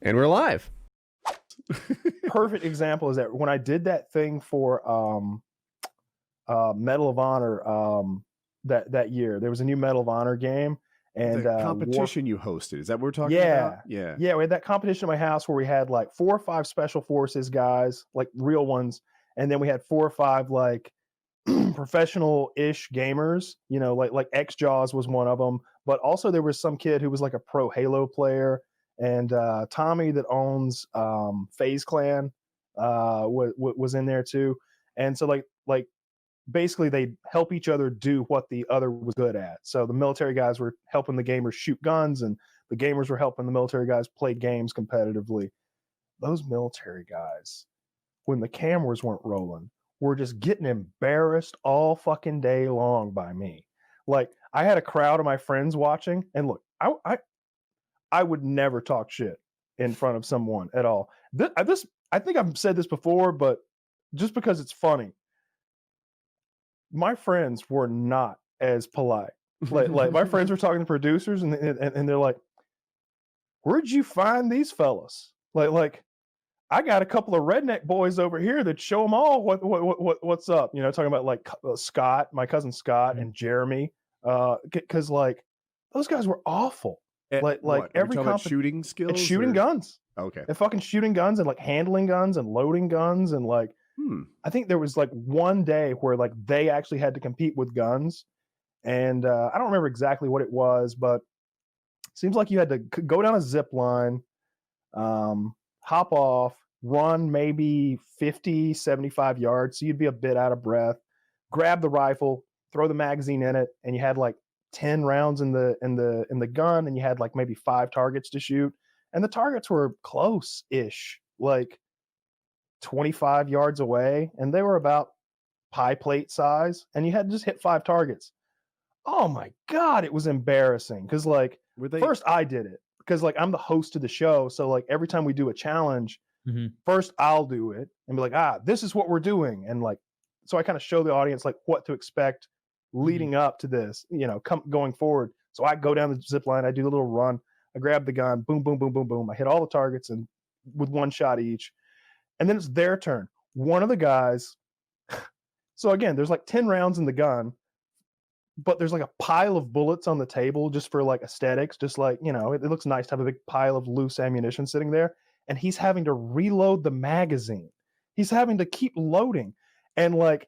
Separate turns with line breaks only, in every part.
And we're live.
Perfect example is that when I did that thing for Medal of Honor that year, there was a new Medal of Honor game. And
the competition you hosted, is that what we're talking about?
Yeah. We had that competition at my house where we had like 4 or 5 special forces guys, like real ones. And then we had 4 or 5 like professional-ish gamers, you know, like X-Jaws was one of them. But also there was some kid who was like a pro Halo player. And Tommy that owns FaZe Clan was in there too. And so like basically they help each other do what the other was good at. So the military guys were helping the gamers shoot guns, and the gamers were helping the military guys play games competitively. Those military guys, when the cameras weren't rolling, were just getting embarrassed all fucking day long by me. Like I had a crowd of my friends watching, and look, I would never talk shit in front of someone at all. I think I've said this before, but just because it's funny, my friends were not as polite. Like my friends were talking to producers, and they're like, "Where'd you find these fellas?" Like I got a couple of redneck boys over here that show them all what's up. You know, talking about like Scott, my cousin Scott, and Jeremy, because like those guys were awful. Like every
shooting skills,
and shooting guns.
Okay,
and fucking shooting guns and like handling guns and loading guns and like. I think there was like one day where like they actually had to compete with guns, and I don't remember exactly what it was, but it seems like you had to go down a zip line, hop off, run maybe 50, 75 yards, so you'd be a bit out of breath, grab the rifle, throw the magazine in it, and you had like 10 rounds in the gun, and you had like maybe 5 targets to shoot, and the targets were close-ish, like 25 yards away, and they were about pie plate size, and you had to just hit 5 targets. Oh my God, it was embarrassing. Because like first I did it because like I'm the host of the show, so like every time we do a challenge, first I'll do it and be like, this is what we're doing, and like so I kind of show the audience like what to expect leading up to this, you know, going forward. So I go down the zip line, I do a little run, I grab the gun, boom, boom, boom, boom, boom, I hit all the targets and with 1 shot each. And then it's their turn. One of the guys, so again, there's like 10 rounds in the gun, but there's like a pile of bullets on the table just for like aesthetics, just like, you know, it looks nice to have a big pile of loose ammunition sitting there. And he's having to reload the magazine. He's having to keep loading. And like,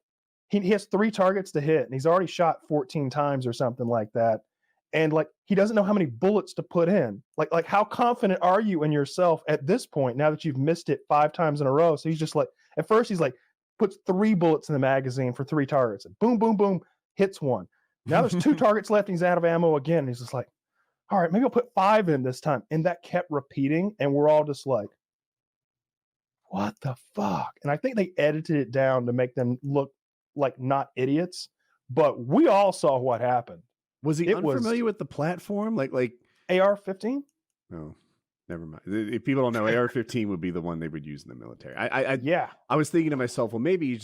he has 3 targets to hit, and he's already shot 14 times or something like that. And like, he doesn't know how many bullets to put in. Like how confident are you in yourself at this point now that you've missed it 5 times in a row? So he's just like, at first he's like, puts 3 bullets in the magazine for 3 targets, and boom, boom, boom, hits 1. Now there's 2 targets left, and he's out of ammo again. And he's just like, all right, maybe I'll put 5 in this time. And that kept repeating, and we're all just like, what the fuck? And I think they edited it down to make them look like not idiots, but we all saw what happened.
Was he unfamiliar with the platform? Like
AR-15?
No, never mind. If people don't know, AR-15 would be the one they would use in the military. I was thinking to myself, well, maybe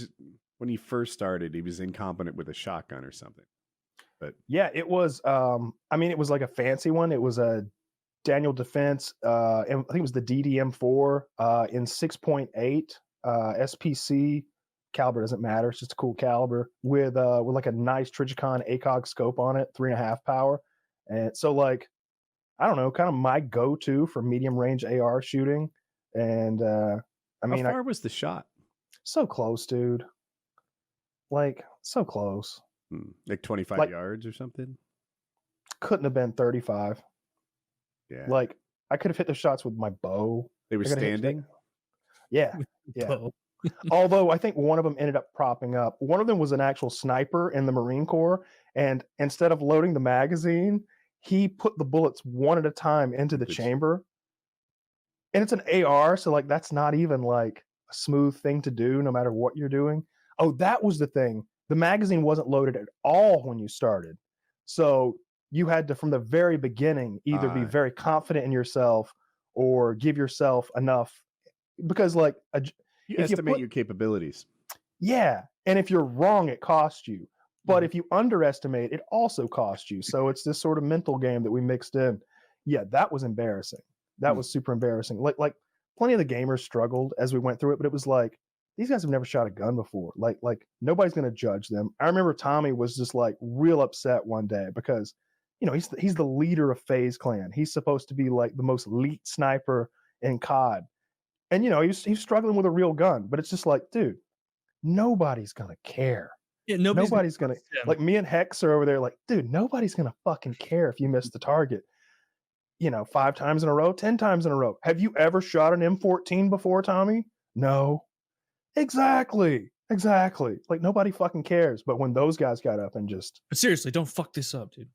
when he first started, he was incompetent with a shotgun or something. But
yeah, it was. I mean, it was like a fancy one. It was a Daniel Defense. I think it was the DDM4 in 6.8 SPC. Caliber doesn't matter. It's just a cool caliber with like a nice Trijicon ACOG scope on it, 3.5 power. And so like, I don't know, kind of my go-to for medium range AR shooting. And I mean,
how far was the shot?
So close, dude. Like so close.
Like 25 yards or something?
Couldn't have been 35.
Yeah.
Like I could have hit the shots with my bow.
They were standing?
Yeah. Yeah. Although I think one of them ended up propping up. One of them was an actual sniper in the Marine Corps, and instead of loading the magazine, he put the bullets one at a time into the chamber. And it's an AR, so like that's not even like a smooth thing to do no matter what you're doing. Oh, that was the thing. The magazine wasn't loaded at all when you started. So you had to, from the very beginning, either be very confident in yourself or give yourself enough, because like
you estimate your capabilities.
Yeah. And if you're wrong, it costs you. But if you underestimate, it also costs you. So it's this sort of mental game that we mixed in. Yeah, that was embarrassing. That was super embarrassing. Like plenty of the gamers struggled as we went through it, but it was like, these guys have never shot a gun before. Like nobody's going to judge them. I remember Tommy was just like real upset one day because, you know, he's the leader of FaZe Clan. He's supposed to be like the most elite sniper in COD. And, you know, he's struggling with a real gun, but it's just like, dude, nobody's going to care.
Yeah,
nobody's going to, like me and Hex are over there like, dude, nobody's going to fucking care if you miss the target. You know, 5 times in a row, 10 times in a row. Have you ever shot an M14 before, Tommy? No. Exactly. Like nobody fucking cares. But when those guys got up and just,
but seriously, don't fuck this up, dude.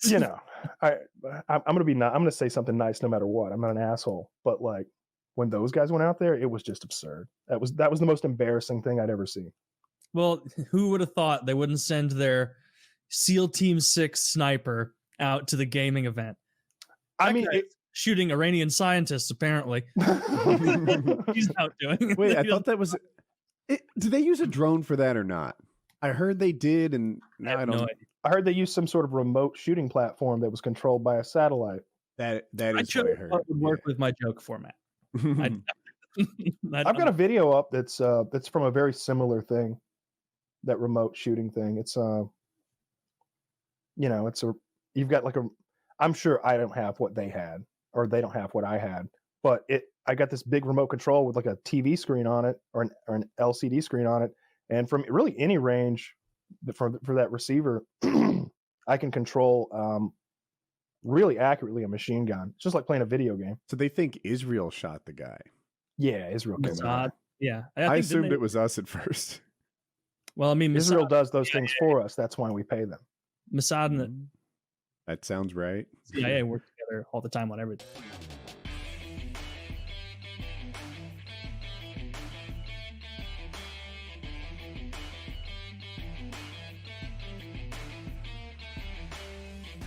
You know, I'm gonna say something nice no matter what. I'm not an asshole, but like when those guys went out there, it was just absurd. That was the most embarrassing thing I'd ever seen.
Well, who would have thought they wouldn't send their SEAL Team 6 sniper out to the gaming event?
I mean,
shooting Iranian scientists, apparently. He's out doing.
Wait, I thought that was. Did they use a drone for that or not? I heard they did, and now I don't know.
I heard they used some sort of remote shooting platform that was controlled by a satellite.
That is what I heard.
Would work with my joke format.
I've got a video up that's from a very similar thing, that remote shooting thing. It's you know, you've got like I'm sure I don't have what they had, or they don't have what I had, but I got this big remote control with like a TV screen on it, or an LCD screen on it, and from really any range for that receiver, I can control really accurately a machine gun. It's just like playing a video game.
So they think Israel shot the guy.
Yeah, Israel came out.
Yeah,
I assumed it was us at first.
Well, I mean,
Israel does those things for us. That's why we pay them.
Mossad and
that sounds right.
CIA work together all the time on everything.